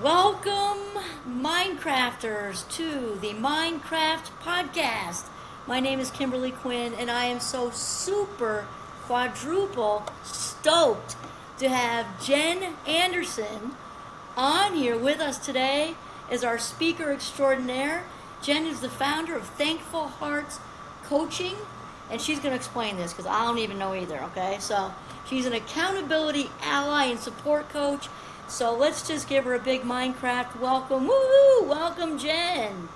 Welcome, Minecrafters, to the Minecraft Podcast. My name is Kimberly Quinn, and I am so super quadruple stoked to have Jen Anderson on here with us today as our speaker extraordinaire. Jen is the founder of Thankful Hearts Coaching, and she's going to explain this because I don't even know either, okay? So she's an accountability ally and support coach. So let's just give her a big Minecraft welcome. Woo! Welcome, Jen.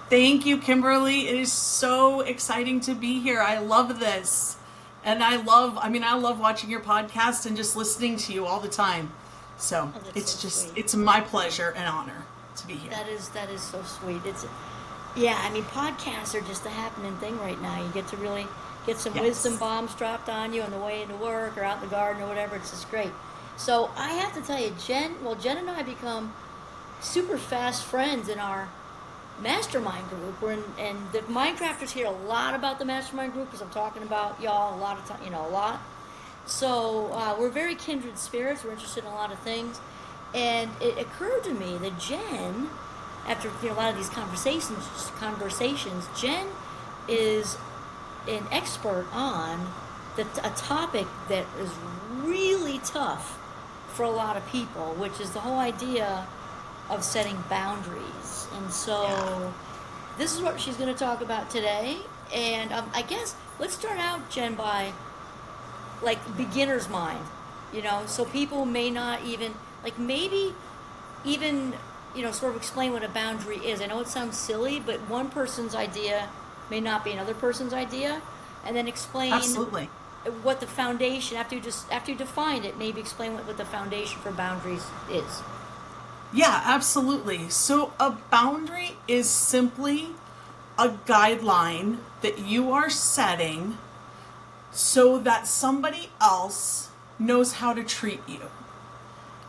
Thank you, Kimberly. It is so exciting to be here. I love this. And I love watching your podcast and just listening to you all the time. So it's my pleasure and honor to be here. That is so sweet. Podcasts are just a happening thing right now. You get to really get some wisdom bombs dropped on you on the way into work or out in the garden or whatever. It's just great. So I have to tell you, Jen and I become super fast friends in our mastermind group. And the Minecrafters hear a lot about the mastermind group because I'm talking about y'all a lot of time, a lot. So we're very kindred spirits. We're interested in a lot of things. And it occurred to me that Jen, after a lot of these conversations, Jen is an expert on a topic that is really tough for a lot of people, which is the whole idea of setting boundaries. And so this is what she's going to talk about today. And I guess let's start out, Jen, by beginner's mind, so people may not even, maybe even, sort of explain what a boundary is. I know it sounds silly, but one person's idea may not be another person's idea. And then explain Absolutely. What the foundation, after you define it, maybe explain what the foundation for boundaries is. Yeah, absolutely. So a boundary is simply a guideline that you are setting so that somebody else knows how to treat you.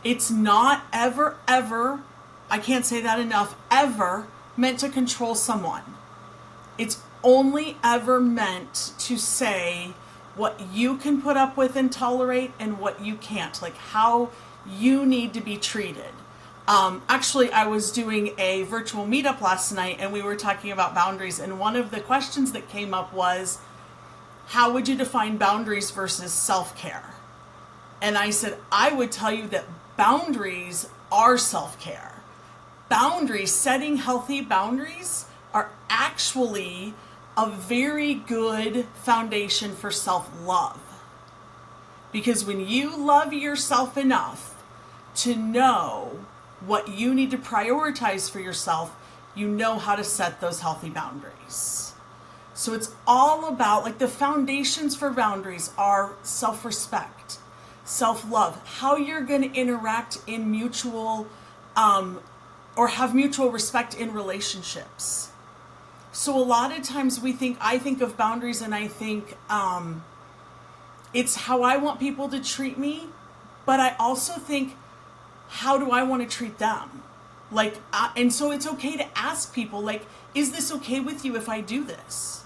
It's not ever, I can't say that enough, ever meant to control someone. It's only ever meant to say what you can put up with and tolerate and what you can't, like how you need to be treated. Actually, I was doing a virtual meetup last night and we were talking about boundaries, and one of the questions that came up was, how would you define boundaries versus self-care? And I said, I would tell you that boundaries are self-care. Boundaries, setting healthy boundaries, are actually a very good foundation for self-love. Because when you love yourself enough to know what you need to prioritize for yourself, you know how to set those healthy boundaries. So it's all about, the foundations for boundaries are self-respect, self-love, how you're going to interact in mutual, or have mutual respect in relationships. So a lot of times I think of boundaries and I think it's how I want people to treat me, but I also think, how do I want to treat them? And so it's okay to ask people, is this okay with you if I do this?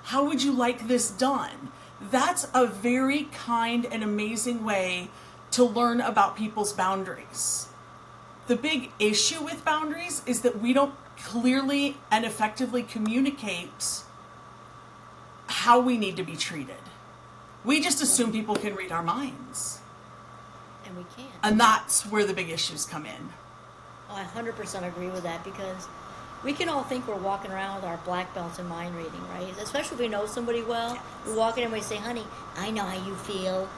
How would you like this done? That's a very kind and amazing way to learn about people's boundaries. The big issue with boundaries is that we don't clearly and effectively communicate how we need to be treated. We just assume people can read our minds. And we can't. And that's where the big issues come in. Oh, I 100% agree with that, because we can all think we're walking around with our black belts in mind reading, right? Especially if we know somebody well. Yes. We walk in and we say, honey, I know how you feel.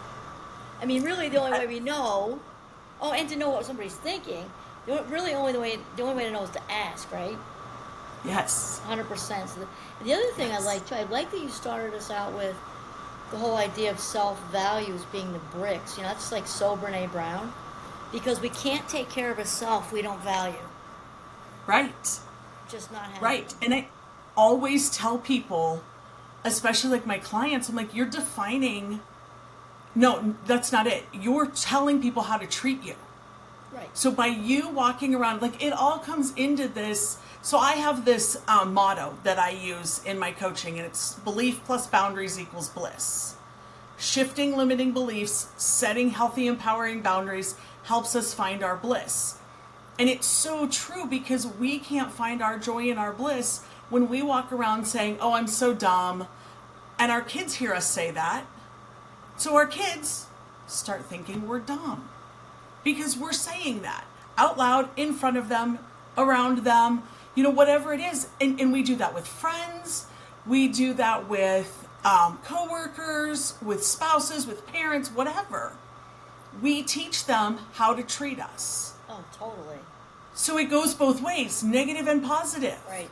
I mean, really the only way we know, and to know what somebody's thinking, the only way to know is to ask, right? Yes. 100%. So the other thing I like that you started us out with the whole idea of self-values being the bricks. That's like so Brene Brown. Because we can't take care of a self we don't value. Right. Just not happening. Right. And I always tell people, especially my clients, I'm like, you're defining, no, that's not it. You're telling people how to treat you. Right. So by you walking around, it all comes into this. So I have this motto that I use in my coaching, and it's belief plus boundaries equals bliss. shifting limiting beliefs, setting healthy, empowering boundaries helps us find our bliss. And it's so true, because we can't find our joy and our bliss when we walk around saying, oh, I'm so dumb. And our kids hear us say that. So our kids start thinking we're dumb because we're saying that out loud in front of them, around them, whatever it is. And we do that with friends. We do that with coworkers, with spouses, with parents, whatever. We teach them how to treat us. Oh, totally. So it goes both ways, negative and positive. Right.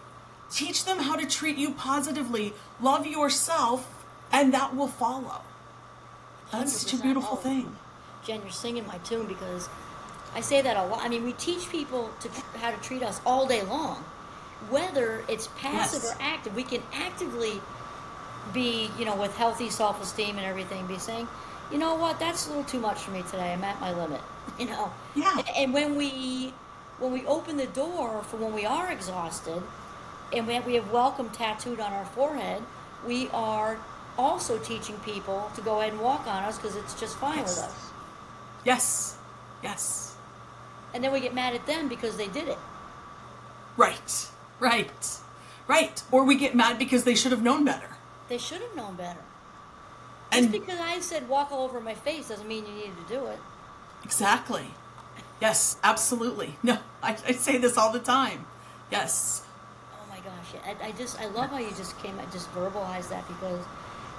Teach them how to treat you positively. Love yourself, and that will follow. That's such a beautiful thing. Jen, you're singing my tune, because I say that a lot. I mean, we teach people how to treat us all day long. Whether it's passive or active, we can actively be, with healthy self-esteem and everything, be saying, you know what, that's a little too much for me today. I'm at my limit, Yeah. And when we open the door for when we are exhausted, and we have welcome tattooed on our forehead, we are also teaching people to go ahead and walk on us, because it's just fine with us. Yes. Yes. And then we get mad at them because they did it. Right. Or we get mad because they should have known better. They should have known better. And Just because I said walk all over my face doesn't mean you needed to do it. Exactly. Yes, absolutely. No, I say this all the time. Yes. Oh my gosh, I love how you just verbalized that, because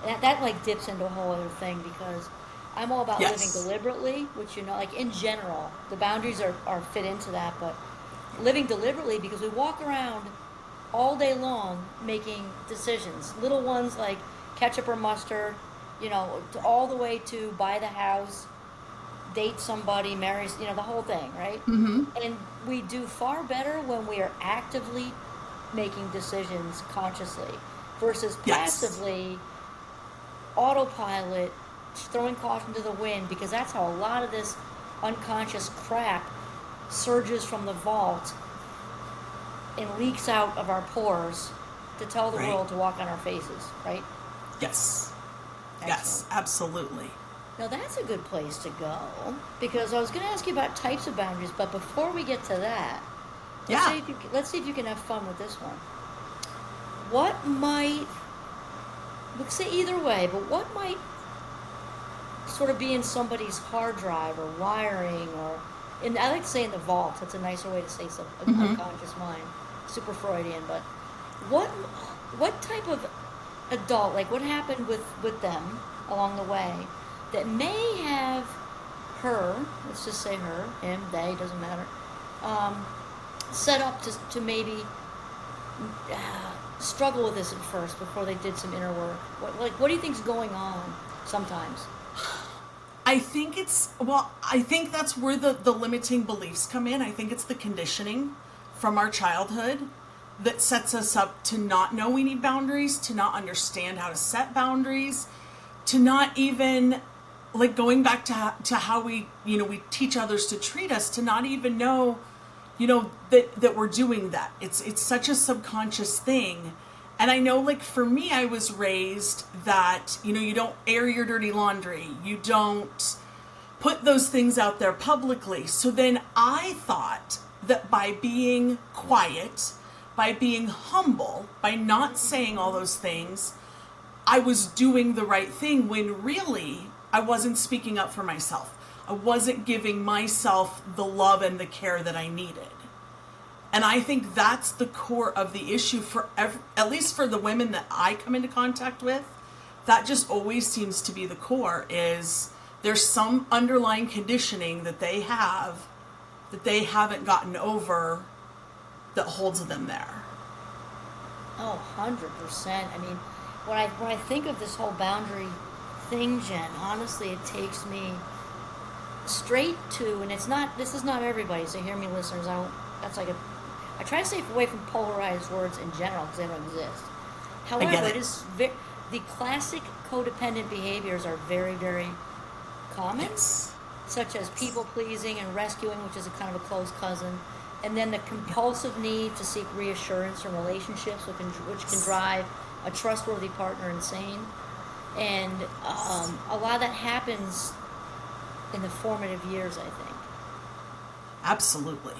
that like dips into a whole other thing, because I'm all about living deliberately, which, like in general, the boundaries are fit into that, but living deliberately, because we walk around all day long making decisions, little ones like ketchup or mustard, all the way to buy the house, date somebody, marry, the whole thing, right? Mm-hmm. And we do far better when we are actively making decisions consciously versus passively autopilot, throwing caution to the wind, because that's how a lot of this unconscious crap surges from the vault and leaks out of our pores to tell the world to walk on our faces, right? Yes. Excellent. Yes, absolutely. Now that's a good place to go, because I was going to ask you about types of boundaries, but before we get to that, let's see if you can have fun with this one. Let's say either way, but what might sort of be in somebody's hard drive or wiring, I like to say in the vault. That's a nicer way to say something. Unconscious mind, super Freudian. But what type of adult, like what happened with them along the way, that may have let's just say her, him, they, doesn't matter, set up to maybe struggle with this at first before they did some inner work. What do you think's going on sometimes? I think that's where the limiting beliefs come in. I think it's the conditioning from our childhood that sets us up to not know we need boundaries, to not understand how to set boundaries, to not even, like, going back to how we teach others to treat us, to not even know, that we're doing that. It's such a subconscious thing. And I know, like, for me, I was raised that, you don't air your dirty laundry. You don't put those things out there publicly. So then I thought that by being quiet, by being humble, by not saying all those things, I was doing the right thing, when really I wasn't speaking up for myself. I wasn't giving myself the love and the care that I needed. And I think that's the core of the issue for at least for the women that I come into contact with. That just always seems to be the core, is there's some underlying conditioning that they have that they haven't gotten over that holds them there. Oh, 100%. I mean, when I think of this whole boundary thing, Jen, honestly, it takes me straight to, and this is not everybody, so hear me, listeners, I try to stay away from polarized words in general, because they don't exist. However, the classic codependent behaviors are very, very common, such as people-pleasing and rescuing, which is a kind of a close cousin, and then the compulsive need to seek reassurance from relationships, which can drive a trustworthy partner insane. And a lot of that happens in the formative years, I think. Absolutely.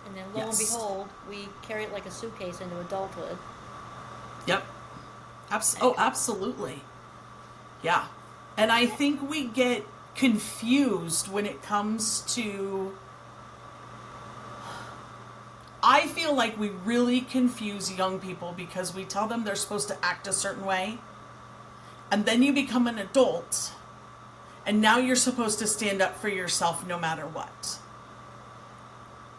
And then lo and Yes. behold, we carry it like a suitcase into adulthood. Yep. Absolutely. Yeah. And I think we get confused when it comes to. I feel like we really confuse young people because we tell them they're supposed to act a certain way. And then you become an adult. And now you're supposed to stand up for yourself no matter what.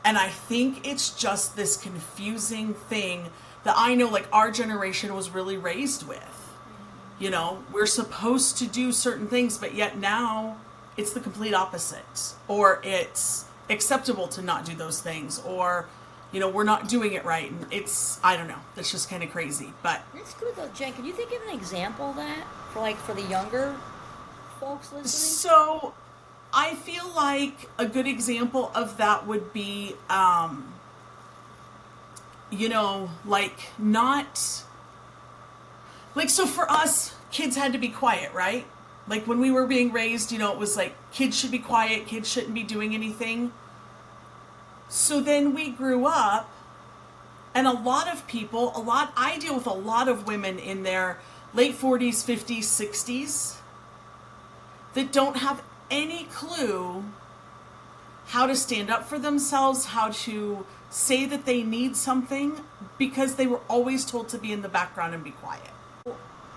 And I think it's just this confusing thing that I know, like, our generation was really raised with. You know, we're supposed to do certain things, but yet now it's the complete opposite. Or it's acceptable to not do those things. Or, you know, we're not doing it right. And it's, I don't know, that's just kind of crazy. But That's good though, Jen. Can you think of an example of that for the younger folks listening? so I feel like a good example of that would be, you know, like not, like, so for us, kids had to be quiet, right? Like when we were being raised, you know, it was like kids should be quiet, kids shouldn't be doing anything. So then we grew up, and a lot of people, I deal with a lot of women in their late 40s, 50s, 60s that don't have any clue how to stand up for themselves, how to say that they need something, because they were always told to be in the background and be quiet.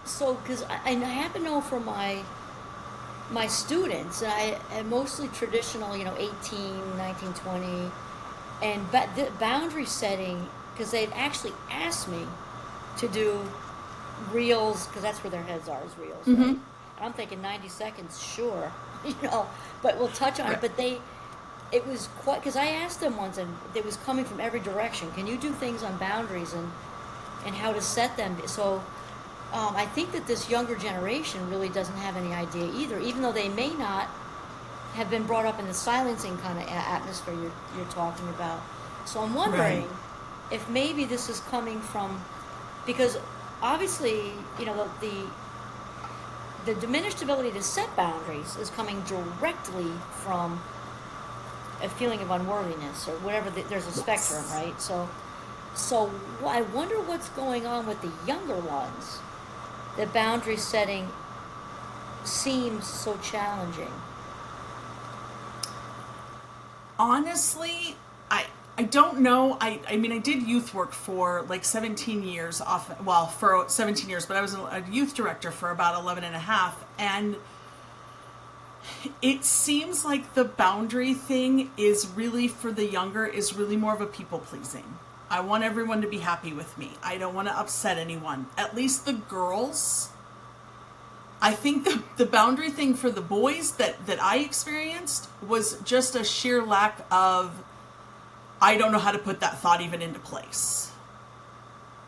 So, because I happen to know from my students, and mostly traditional, 18, 19, 20, and the boundary setting, because they'd actually asked me to do reels, because that's where their heads are, is reels, right? And I'm thinking 90 seconds, sure, but we'll touch on it. But it was quite, because I asked them once, and it was coming from every direction. Can you do things on boundaries and how to set them? So I think that this younger generation really doesn't have any idea either, even though they may not have been brought up in the silencing kind of atmosphere you're talking about. So I'm wondering if maybe this is coming from, because obviously, the diminished ability to set boundaries is coming directly from a feeling of unworthiness or whatever. There's a spectrum, right? So I wonder what's going on with the younger ones. The boundary setting seems so challenging. Honestly, I don't know. I mean, I did youth work for like 17 years for 17 years, but I was a youth director for about 11 and a half. And it seems like the boundary thing is really, for the younger, is really more of a people pleasing. I want everyone to be happy with me. I don't want to upset anyone. At least the girls. I think the boundary thing for the boys that I experienced was just a sheer lack of, I don't know how to put that thought even into place.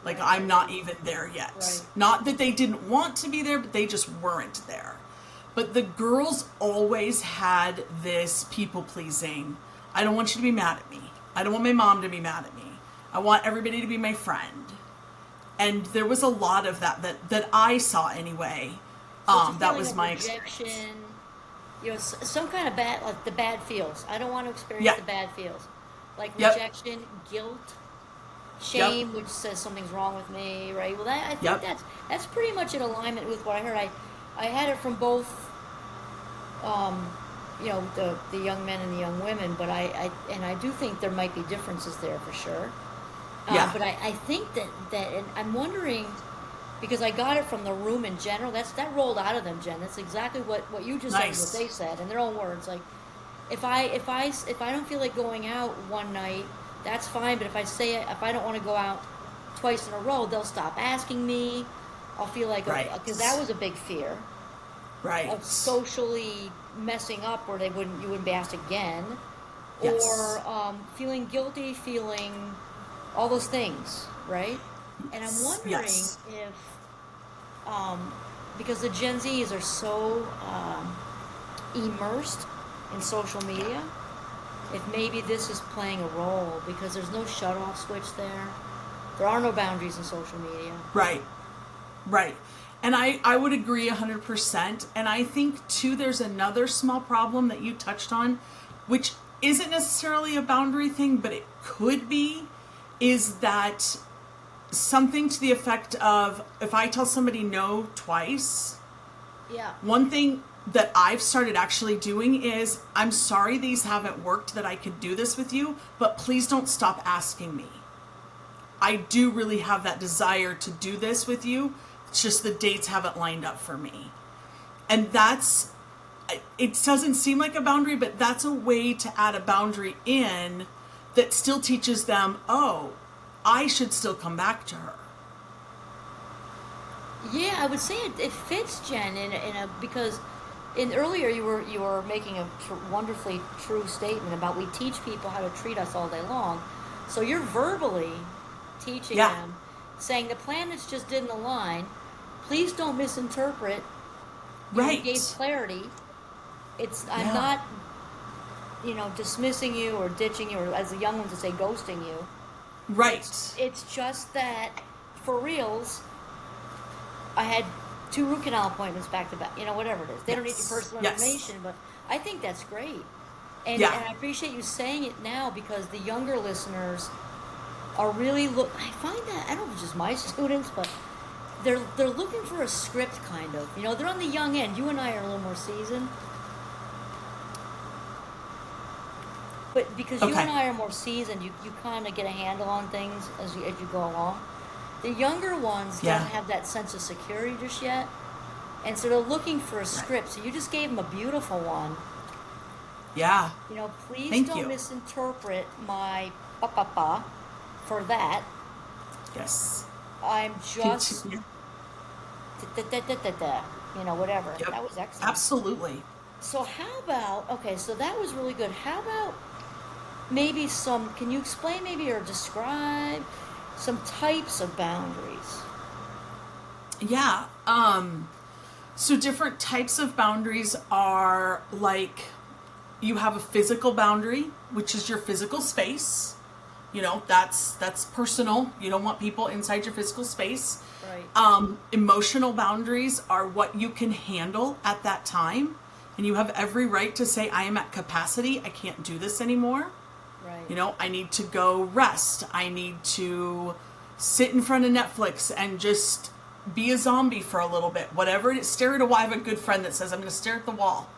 Like, I'm not even there yet. Right. Not that they didn't want to be there, but they just weren't there. But the girls always had this people pleasing. I don't want you to be mad at me. I don't want my mom to be mad at me. I want everybody to be my friend. And there was a lot of that I saw anyway. So that was my rejection, experience. Some kind of bad, like the bad feels. I don't want to experience the bad feels. Like rejection, guilt, shame, which says something's wrong with me, right? Well, I think that's pretty much in alignment with what I heard. I had it from both, the young men and the young women, but I do think there might be differences there for sure. But I think that and I'm wondering, because I got it from the room in general. That rolled out of them, Jen. That's exactly what you just said, what they said in their own words. Like, if I don't feel like going out one night, that's fine. But if I don't want to go out twice in a row, they'll stop asking me. I'll feel like, because that was a big fear, of socially messing up where you wouldn't be asked again, or feeling guilty, feeling all those things, right? And I'm wondering if, because the Gen Zs are so immersed in social media, if maybe this is playing a role, because there's no shut-off switch there. There are no boundaries in social media. Right. And I would agree 100%. And I think, too, there's another small problem that you touched on, which isn't necessarily a boundary thing, but it could be, is that something to the effect of, if I tell somebody no twice, Yeah. one thing that I've started actually doing is, I'm sorry these haven't worked, that I could do this with you, but please don't stop asking me. I do really have that desire to do this with you. It's just the dates haven't lined up for me. And that's, it doesn't seem like a boundary, but that's a way to add a boundary in that still teaches them, oh, I should still come back to her. Yeah, I would say it fits, Jen, because earlier you were making a wonderfully true statement about we teach people how to treat us all day long. So you're verbally teaching them, saying the planets just didn't align. Please don't misinterpret. Right. You gave clarity. I'm not, dismissing you or ditching you, or as the young ones would say, ghosting you. Right. It's just that, for reals, I had 2 root canal appointments back to back. Whatever it is. They don't need your personal information, but I think that's great. And I appreciate you saying it now, because the younger listeners are really I find that, I don't know if it's just my students, but they're looking for a script, kind of. They're on the young end. You and I are a little more seasoned. But because you and I are more seasoned, you kind of get a handle on things as you go along. The younger ones don't have that sense of security just yet. And so they're looking for a script. So you just gave them a beautiful one. Yeah. Please don't misinterpret my pa for that. Yes. I'm just whatever. Yep. That was excellent. Absolutely. So how about, so that was really good. How about maybe can you explain maybe or describe some types of boundaries? Yeah. So different types of boundaries are like, you have a physical boundary, which is your physical space. That's personal. You don't want people inside your physical space. Right. Emotional boundaries are what you can handle at that time. And you have every right to say, I am at capacity. I can't do this anymore. Right. I need to go rest. I need to sit in front of Netflix and just be a zombie for a little bit. Whatever it is, stare at a wall. I have a good friend that says, I'm going to stare at the wall.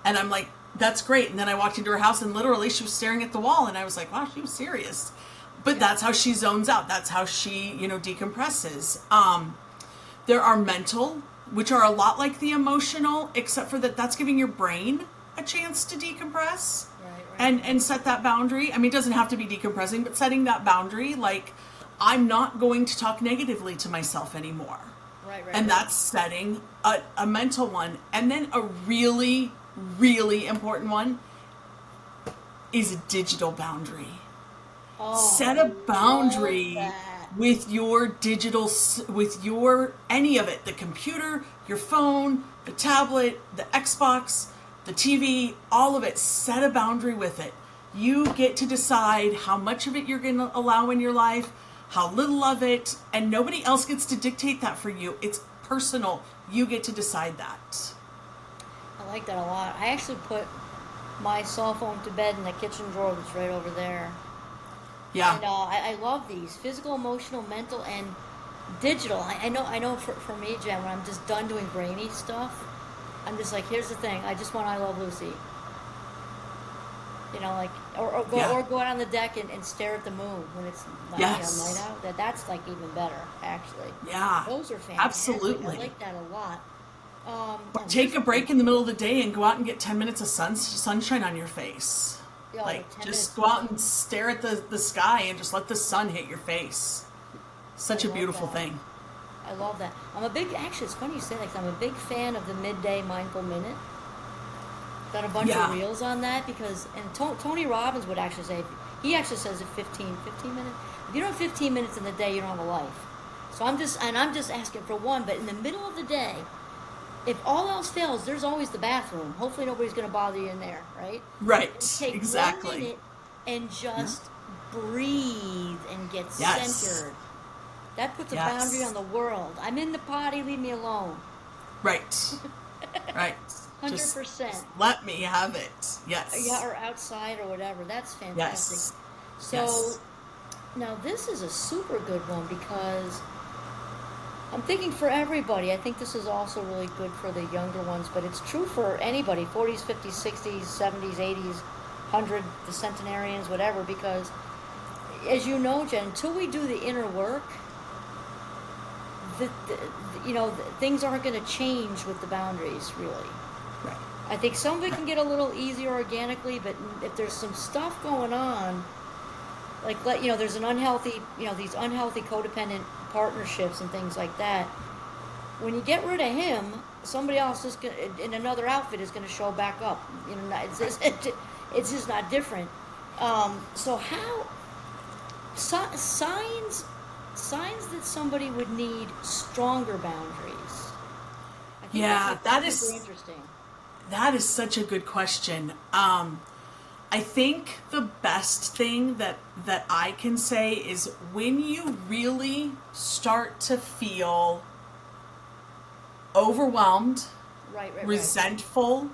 And I'm like, that's great. And then I walked into her house and literally she was staring at the wall. And I was like, wow, she was serious. But that's how she zones out. That's how she, decompresses. There are mental, which are a lot like the emotional, except for that's giving your brain a chance to decompress. Right. And set that boundary. I mean, it doesn't have to be decompressing, but setting that boundary, like, I'm not going to talk negatively to myself anymore. Right. And that's setting a mental one. And then a really, really important one is a digital boundary. Oh, Set a boundary with your digital, any of it, the computer, your phone, the tablet, the Xbox, the TV, all of it. Set a boundary with it. You get to decide how much of it you're going to allow in your life, how little of it, and nobody else gets to dictate that for you. It's personal. You get to decide that. I like that a lot. I actually put my cell phone to bed in the kitchen drawer that's right over there. Yeah. And I love these: physical, emotional, mental, and digital. I know for me, Jen, when I'm just done doing brainy stuff, I'm just like, here's the thing: I just want I Love Lucy. Or go out on the deck and stare at the moon when it's night out. That's like even better, actually. Yeah. Those are fantastic. Absolutely. I like that a lot. Take a break in the middle of the day and go out and get 10 minutes of sunshine on your face. Yeah, just go out and stare at the sky and just let the sun hit your face. Such a beautiful thing. I love that. Actually, it's funny you say that, 'cause I'm a big fan of the midday mindful minute. Got a bunch of reels on that and Tony Robbins would actually say, he actually says 15 minutes. If you don't have 15 minutes in the day, you don't have a life. So I'm just asking for one, but in the middle of the day, if all else fails, there's always the bathroom. Hopefully nobody's going to bother you in there, right? Right, Take exactly. 1 minute and just breathe and get centered. That puts a boundary on Yes. the world. I'm in the potty, leave me alone. Right. Right. Just 100%. let me have it. Yeah, Yes. or outside or whatever. That's fantastic. Yes. So Yes. now this is a super good one because I'm thinking for everybody. I think this is also really good for the younger ones, but it's true for anybody 40s, 50s, 60s, 70s, 80s, 100, the centenarians, whatever, because as you know, Jen, until we do the inner work, things aren't going to change with the boundaries, really. Right. I think some of it Right. can get a little easier organically, but if there's some stuff going on, like there's an unhealthy, these unhealthy codependent partnerships and things like that. When you get rid of him, somebody else is gonna, in another outfit is going to show back up. It's just not different. So how signs that somebody would need stronger boundaries. I think Yeah, that's super interesting. that is such a good question. I think the best thing that I can say is when you really start to feel overwhelmed, Right. resentful,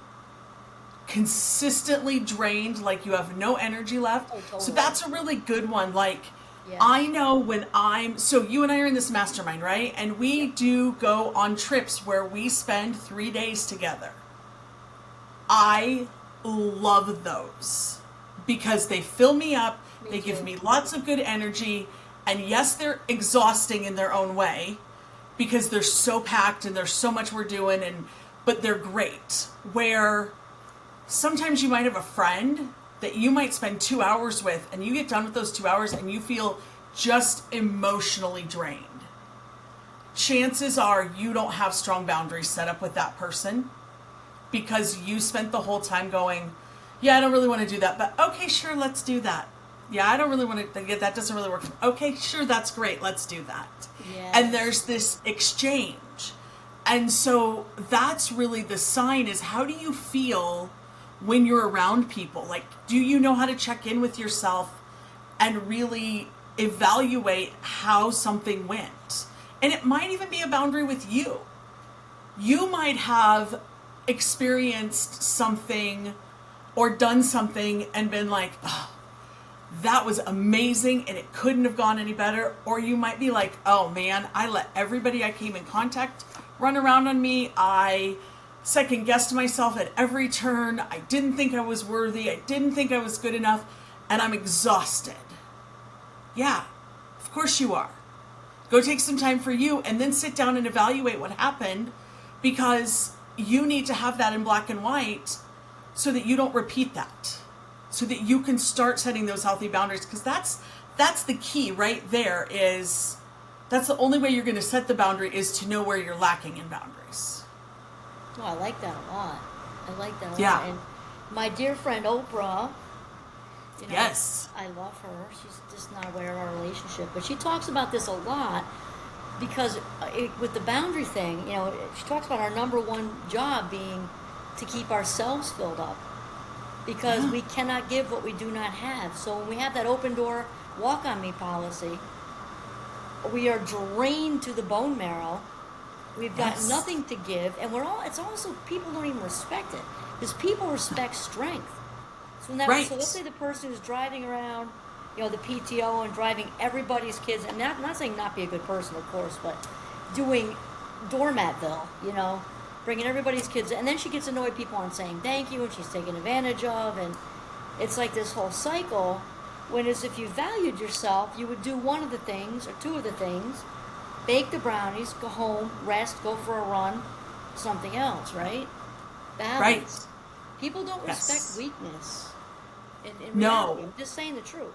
consistently drained, like you have no energy left. Oh, So totally. that's a really good one. Like, Yes. I know when so you and I are in this mastermind, right? And we do go on trips where we spend 3 days together. I love those because they fill me up, Me they give too. me lots of good energy, and yes, they're exhausting in their own way because they're so packed and there's so much we're doing, but they're great. Where sometimes you might have a friend that you might spend 2 hours with, and you get done with those 2 hours and you feel just emotionally drained. Chances are you don't have strong boundaries set up with that person because you spent the whole time going, yeah, I don't really want to do that, but okay, sure, let's do that. Yeah, I don't really want to, that doesn't really work. Okay, sure, that's great, let's do that. And there's Yes. this exchange. And so that's really the sign is how do you feel when you're around people? Like, do you know how to check in with yourself and really evaluate how something went? And it might even be a boundary with you. You might have experienced something or done something and been like, oh, that was amazing and it couldn't have gone any better. Or you might be like, oh man, I let everybody I came in contact run around on me. I second guessed myself at every turn. I didn't think I was worthy. I didn't think I was good enough. And I'm exhausted. Yeah, of course you are. Go take some time for you and then sit down and evaluate what happened because you need to have that in black and white so that you don't repeat that. So that you can start setting those healthy boundaries because that's the key right there is that's the only way you're going to set the boundary is to know where you're lacking in boundaries. Oh, I like that a lot. I like that a Yeah. lot. And my dear friend Oprah, Yes. I love her. She's just not aware of our relationship, but she talks about this a lot because with the boundary thing, she talks about our number one job being to keep ourselves filled up because Yeah. we cannot give what we do not have. So when we have that open door, walk on me policy, we are drained to the bone marrow. We've got Yes. nothing to give, and it's also people don't even respect it because people respect strength. So Right. so let's say the person who's driving around, the PTO and driving everybody's kids, and not saying not be a good person, of course, but doing doormatville, bringing everybody's kids, and then she gets annoyed people aren't saying thank you, and she's taken advantage of, and it's like this whole cycle. When as if you valued yourself, you would do one of the things or two of the things, bake the brownies, go home, rest, go for a run, something else, right? Balance. Right. People don't Yes. respect weakness. In No. reality. I'm just saying the truth.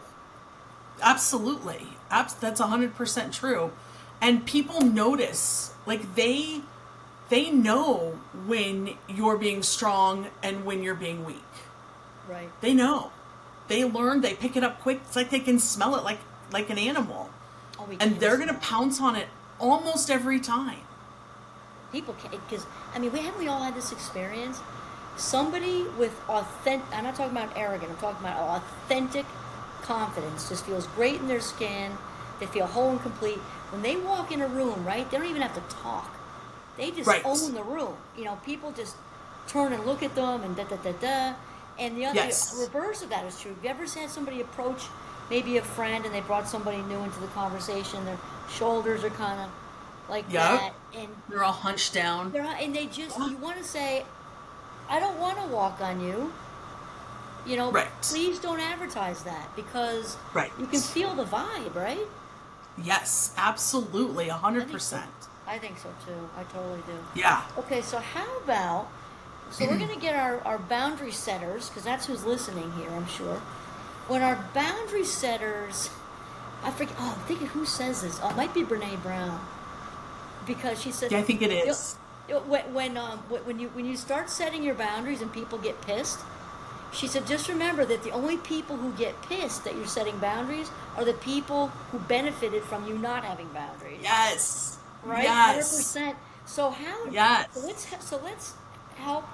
Absolutely. That's 100% true. And people notice, like they know when you're being strong and when you're being weak. Right. They know. They learn, they pick it up quick. It's like they can smell it like an animal. Oh, we And can they're smell going to it. pounce on it almost every time. People can, because we all had this experience. Somebody with authentic, I'm not talking about arrogant, I'm talking about authentic confidence, just feels great in their skin. They feel whole and complete. When they walk in a room, right, they don't even have to talk. They just Right. own the room. You know, people just turn and look at them and da da da da. And the other Yes. reverse of that is true. Have you ever had somebody approach maybe a friend and they brought somebody new into the conversation? Their shoulders are kind of like Yep. that, and They're all hunched down. they're not, and they just you want to say, I don't want to walk on you. You know, Right. please don't advertise that because Right. you can feel the vibe, right? Yes, absolutely, 100%. I think so too. I totally do. Yeah. Okay, so how about, so we're going to get our boundary setters, because that's who's listening here, I'm sure. When our boundary setters, I forget, oh, I'm thinking who says this. Oh, it might be Brene Brown. Because she said, Yeah, I think it is. when you start setting your boundaries and people get pissed, she said, just remember that the only people who get pissed that you're setting boundaries are the people who benefited from you not having boundaries. Yes. Right? Yes. 100%. So how? Yes. So let's help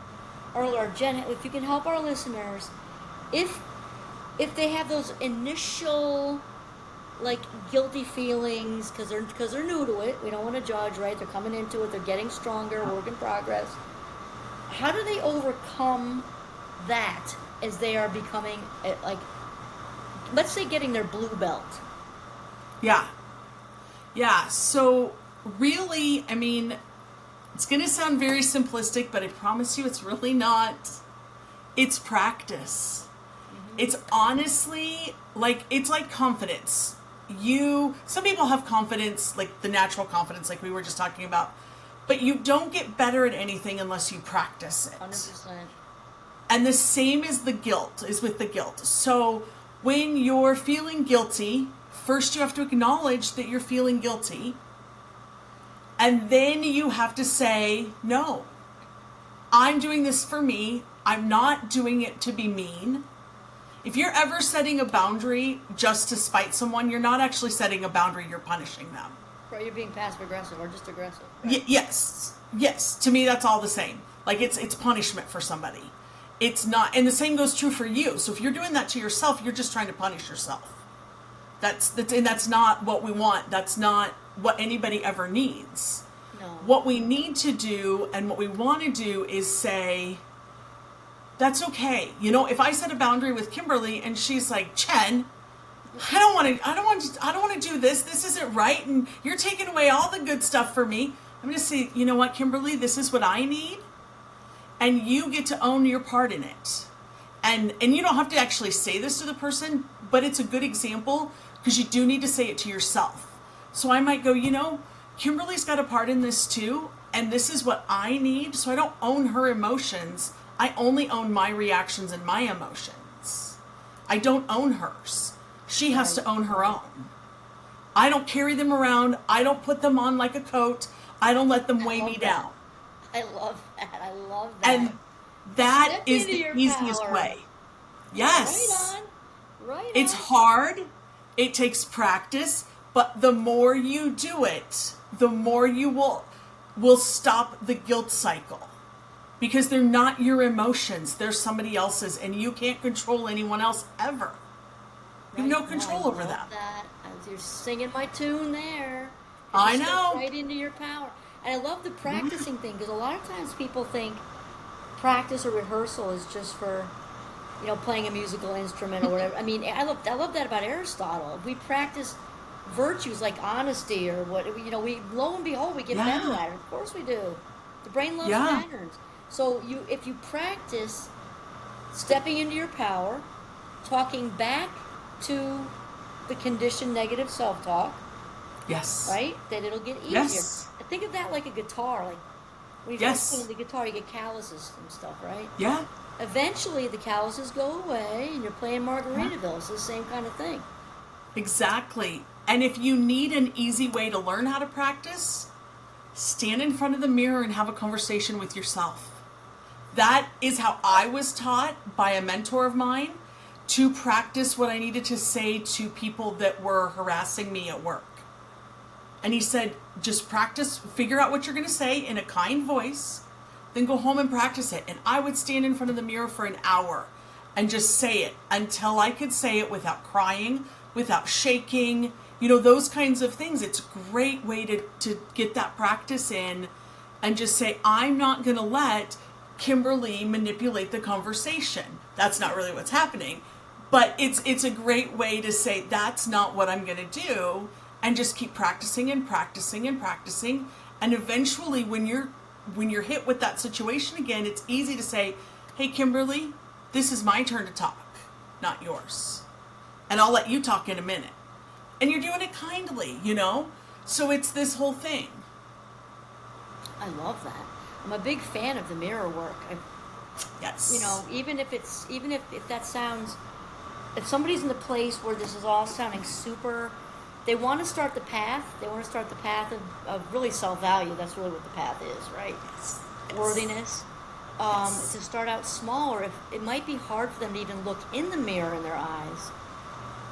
or Jen, if you can help our listeners, if they have those initial like guilty feelings because they're new to it, we don't want to judge, right? They're coming into it, they're getting stronger, work in progress. How do they overcome that as they are becoming like, let's say, getting their blue belt? Yeah. Yeah. So really, I mean, it's going to sound very simplistic, but I promise you it's really not. It's practice. Mm-hmm. It's honestly it's like confidence. Some people have confidence, like the natural confidence, like we were just talking about, but you don't get better at anything unless you practice it. 100%. And the same is with the guilt. So when you're feeling guilty, first you have to acknowledge that you're feeling guilty. And then you have to say, no, I'm doing this for me. I'm not doing it to be mean. If you're ever setting a boundary just to spite someone, you're not actually setting a boundary, you're punishing them. Right, you're being passive aggressive or just aggressive. Right? Yes. To me, that's all the same. Like it's punishment for somebody. It's not, and the same goes true for you. So if you're doing that to yourself, you're just trying to punish yourself. That's not what we want. That's not what anybody ever needs. No. What we need to do and what we want to do is say, that's okay. You know, if I set a boundary with Kimberly and she's like, Chen, I don't want to do this. This isn't right. And you're taking away all the good stuff for me. I'm going to say, you know what, Kimberly, this is what I need. And you get to own your part in it. And you don't have to actually say this to the person, but it's a good example because you do need to say it to yourself. So I might go, you know, Kimberly's got a part in this too. And this is what I need. So I don't own her emotions. I only own my reactions and my emotions. I don't own hers. She has to own her own. I don't carry them around. I don't put them on like a coat. I don't let them weigh me down. I love that. I love that. And that Step is into the your easiest power. way. Yes. Right on. Right It's on. hard. It takes practice. But the more you do it, the more you will stop the guilt cycle. Because they're not your emotions. They're somebody else's. And you can't control anyone else ever. You have no control over them. That. You're singing my tune there. I You step know. right into your power. And I love the practicing thing because a lot of times people think practice or rehearsal is just for, you know, playing a musical instrument or whatever. I mean, I love that about Aristotle. We practice virtues like honesty or what, you know, we lo and behold we get better at it. Of course we do. The brain loves patterns. So if you practice stepping into your power, talking back to the conditioned negative self-talk, Yes. right? That it'll get easier. Yes. I think of that like a guitar. Like when you're playing the guitar, you get calluses and stuff, right? Yeah. Eventually, the calluses go away, and you're playing Margaritaville. It's the same kind of thing. Exactly. And if you need an easy way to learn how to practice, stand in front of the mirror and have a conversation with yourself. That is how I was taught by a mentor of mine to practice what I needed to say to people that were harassing me at work. And he said, just practice, figure out what you're going to say in a kind voice, then go home and practice it. And I would stand in front of the mirror for an hour and just say it until I could say it without crying, without shaking. Those kinds of things. It's a great way to get that practice in and just say, I'm not going to let Kimberly manipulate the conversation. That's not really what's happening. But it's a great way to say, that's not what I'm going to do, and just keep practicing and practicing and practicing. And eventually, when you're hit with that situation again, it's easy to say, hey, Kimberly, this is my turn to talk, not yours. And I'll let you talk in a minute. And you're doing it kindly, So it's this whole thing. I love that. I'm a big fan of the mirror work. Yes. Even if that sounds, if somebody's in the place where this is all sounding super, they want to start the path. They want to start the path of really self-value. That's really what the path is, right? Yes. Worthiness. Yes. To start out smaller, if it might be hard for them to even look in the mirror in their eyes.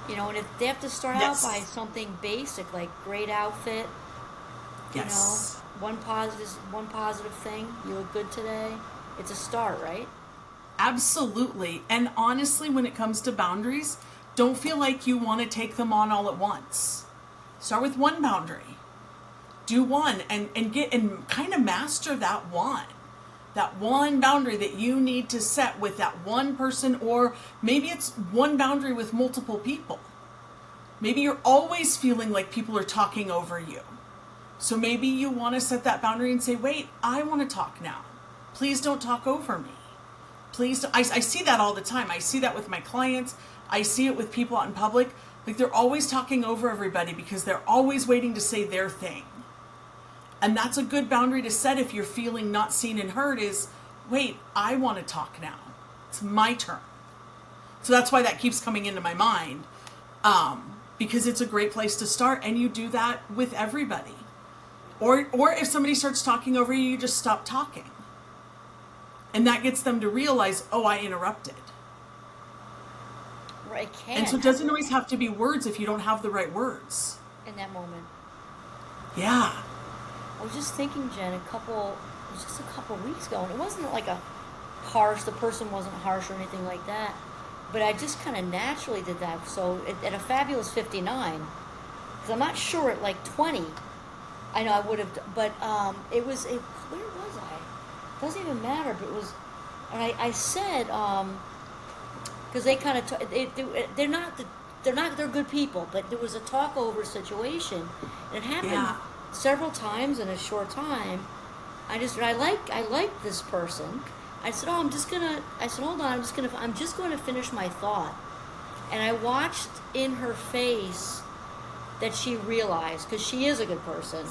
And if they have to start out by something basic like great outfit, Yes. one positive thing, you look good today. It's a start, right? Absolutely. And honestly, when it comes to boundaries, don't feel like you want to take them on all at once. Start with one boundary. Do one and kind of master that one. That one boundary that you need to set with that one person, or maybe it's one boundary with multiple people. Maybe you're always feeling like people are talking over you. So maybe you want to set that boundary and say, wait, I want to talk now. Please don't talk over me. Please don't. I see that all the time. I see that with my clients. I see it with people out in public. Like they're always talking over everybody because they're always waiting to say their thing. And that's a good boundary to set if you're feeling not seen and heard is, wait, I want to talk now. It's my turn. So that's why that keeps coming into my mind, because it's a great place to start, and you do that with everybody. Or if somebody starts talking over you, you just stop talking. And that gets them to realize, oh, I interrupted. Right, And so it doesn't always have to be words if you don't have the right words. In that moment. Yeah. I was just thinking, Jen, it was just a couple weeks ago, and it wasn't like the person wasn't harsh or anything like that, but I just kind of naturally did that. So at a fabulous 59, because I'm not sure at like 20, I know I would have, but where was I? It doesn't even matter, but it was, and I said, because they kind of, they're good people, but there was a talk over situation, and it happened several times in a short time. I like this person. I said, hold on, I'm just going to finish my thought. And I watched in her face that she realized, because she is a good person.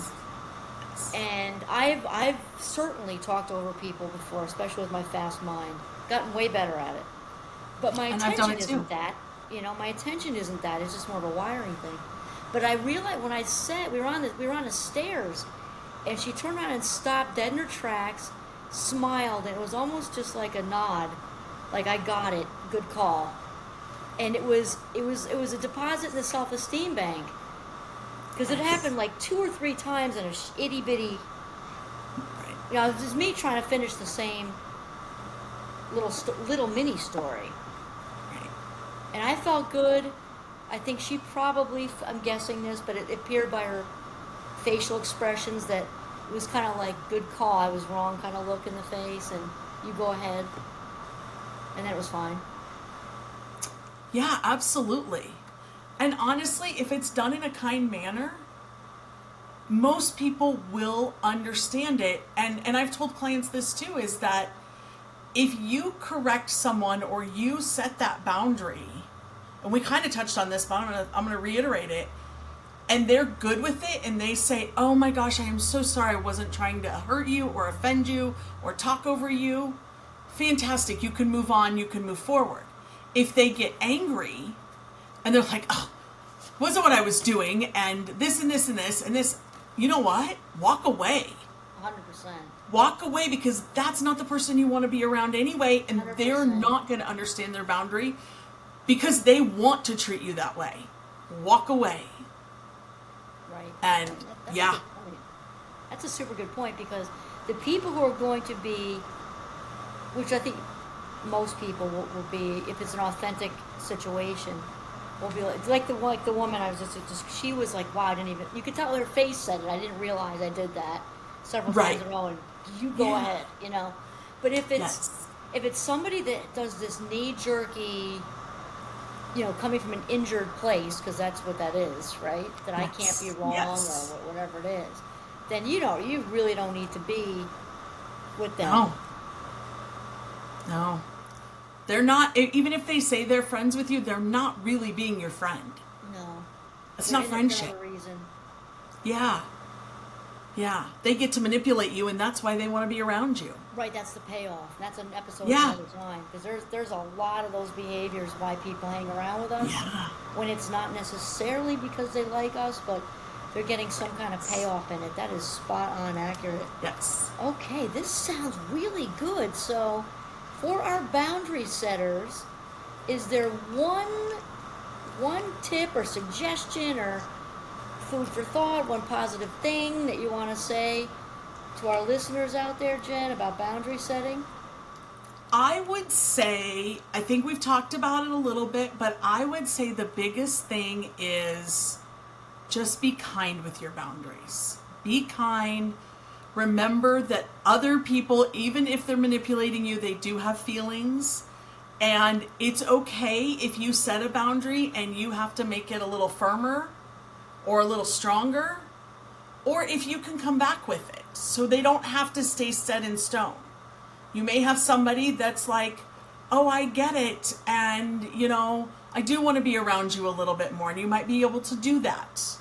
And I've certainly talked over people before, especially with my fast mind. Gotten way better at it. But my intention isn't that. My intention isn't that. It's just more of a wiring thing. But I realized when I said we were on the stairs, and she turned around and stopped dead in her tracks, smiled, and it was almost just like a nod, like I got it, good call. And it was a deposit in the self-esteem bank, because it happened like 2 or 3 times in a itty bitty. It was just me trying to finish the same little mini story. And I felt good. I think she probably, I'm guessing this, but it appeared by her facial expressions that it was kind of like, good call, I was wrong kind of look in the face, and you go ahead. And then it was fine. Yeah, absolutely. And honestly, if it's done in a kind manner, most people will understand it. And I've told clients this too, is that if you correct someone or you set that boundary, and we kind of touched on this, but I'm gonna reiterate it, and they're good with it, and they say, oh my gosh, I am so sorry, I wasn't trying to hurt you or offend you or talk over you, fantastic, you can move on, you can move forward. If they get angry and they're like, oh, wasn't what I was doing, and this and this and this and this, you know what? Walk away. 100%. Walk away, because that's not the person you want to be around anyway, and 100%. They're not going to understand their boundary because they want to treat you that way. Walk away. Right. And That's yeah. a good point. That's a super good point, because the people who are going to be, which I think most people will be, if it's an authentic situation, will be like the woman I was just she was like, wow, I didn't even, you could tell her face said it. I didn't realize I did that several Right. times in a row, and you go Yeah. ahead, But Yes. if it's somebody that does this knee jerky, coming from an injured place, because that's what that is, right? That I can't be Yes. wrong Yes. or whatever it is, then you really don't need to be with them. No. No. They're not, even if they say they're friends with you, they're not really being your friend. No. It's They're not in it for friendship. another reason. Yeah. Yeah. They get to manipulate you, and that's why they want to be around you. Right, that's the payoff. That's an episode Yeah. another time, because there's a lot of those behaviors why people hang around with us, Yeah. when it's not necessarily because they like us, but they're getting some kind of payoff in it. That is spot on accurate. Yes. Okay, this sounds really good. So, for our boundary setters, is there one tip or suggestion or food for thought, one positive thing that you want to say to our listeners out there, Jen, about boundary setting? I would say, I think we've talked about it a little bit, but I would say the biggest thing is just be kind with your boundaries. Be kind. Remember that other people, even if they're manipulating you, they do have feelings. And it's okay if you set a boundary and you have to make it a little firmer or a little stronger, or if you can come back with it so they don't have to stay set in stone. You may have somebody that's like, oh, I get it, and I do want to be around you a little bit more, and you might be able to do that.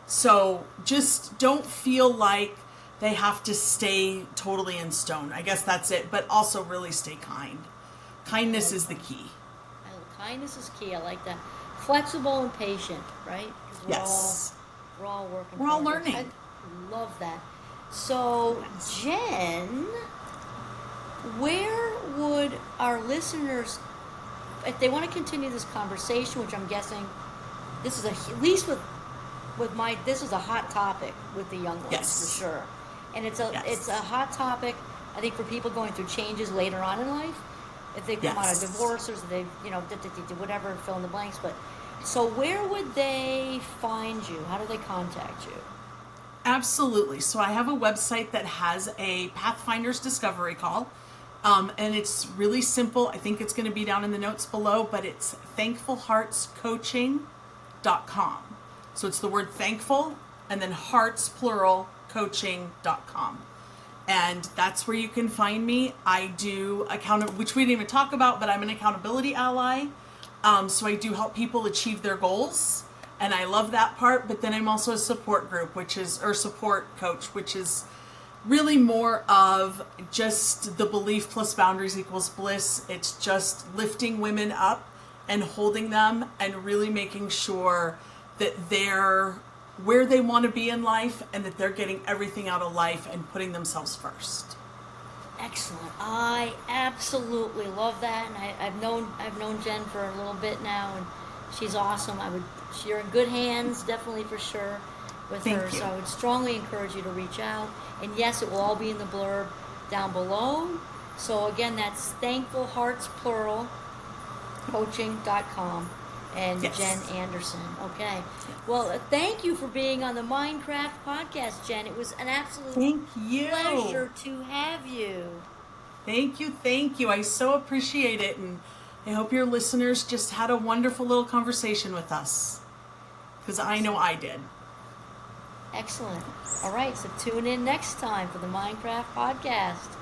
So just don't feel like they have to stay totally in stone. I guess that's it, but also really stay kind. Kindness is the key. Kindness is key. I like that. Flexible and patient, right? 'Cause Yes. we're all working. We're all progress. learning. I love that. So, Jen, where would our listeners, if they want to continue this conversation, which I'm guessing this is at least with this is a hot topic with the young ones, Yes. for sure, and it's Yes. a hot topic, I think, for people going through changes later on in life, if they come out of Yes. divorce, or if they whatever, fill in the blanks. But so where would they find you? How do they contact you? Absolutely. So I have a website that has a Pathfinder's Discovery Call. And it's really simple. I think it's going to be down in the notes below, but it's thankfulheartscoaching.com. So it's the word thankful and then hearts, plural, coaching.com. And that's where you can find me. I do which we didn't even talk about, but I'm an accountability ally. So I do help people achieve their goals. And I love that part. But then I'm also a support group, support coach, which is really more of just the belief plus boundaries equals bliss. It's just lifting women up and holding them and really making sure that they're where they want to be in life and that they're getting everything out of life and putting themselves first. Excellent. I absolutely love that, and I've known Jen for a little bit now, and she's awesome. You're in good hands, definitely, for sure, with Thank her. you. So I would strongly encourage you to reach out. And yes, it will all be in the blurb down below. So again, that's Thankful Hearts Plural Coaching.com. And Yes. Jen Anderson. Okay. Well, thank you for being on the Minecraft podcast, Jen. It was an absolute Thank you. pleasure to have you. Thank you. I so appreciate it. And I hope your listeners just had a wonderful little conversation with us. Because I know I did. Excellent. All right, so tune in next time for the Minecraft podcast.